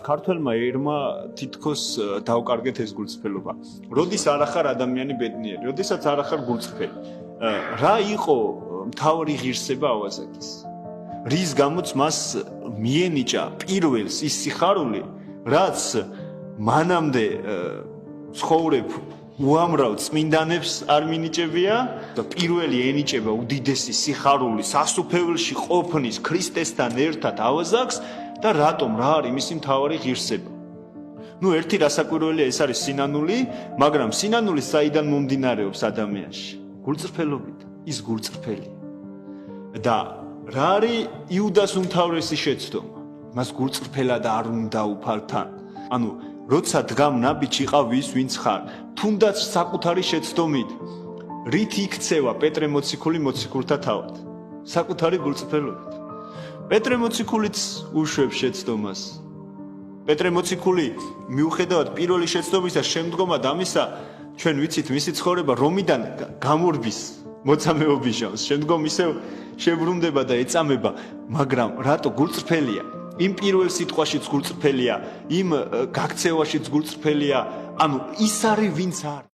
ქართველმა ერმა თითქოს დავკარგეთ ეს გულწრფელობა. როდის არ ახარ ადამიანი ბედნიერი, როდესაც არ ახარ გულწრფელი. რა იყო მთავარი ღირსება ავაზაკის? რის გამოც მას მიენიჭა პირველს ის სიხარული, რაც მანამდე ცხოვრებ უამრავ წმინდანებს არ მინიჭებია და პირველი ენიჭება უდიდესი სიხარული სასუფეველში ყოფნის ქრისტესთან ერთად ავაზაკს და რატომ რა არის მისი მთავარი ღირსება? ერთი რასაკვირველია, ეს არის სინანული, მაგრამ სინანული საიდან მომდინარეობს ადამიანში? გულწრფელობით, ის გულწრფელი. და რა არის იუდას უმთავრესი შეცდომა? მას გულწრფელად არ უნდა უფალთან. როცა დგამ ნაბიჯი იყავ ის ვინც ხარ, თუნდაც საკუთარი შეცდომით, რით იქცევა პეტრე მოციქული მოციქულთა თავად? საკუთარი გულწრფელობით. პეტრე მოციქულიც უშვებს შეცდომას. პეტრე მოციქული მიუხედავად პირველი შეცდომისა შემდგომად ამისა, ჩვენ ვიცით მისი ცხოვრება რომიდან გამორბის მოწამეობის ჟამს, შემდგომ ისევ შებრუნდება და ეწამება, მაგრამ რატო გულწრფელია? იმ პირველ სიტყვაშიც გულწრფელია, იმ გაქცევაშიც გულწრფელია, ის არის ვინც არის.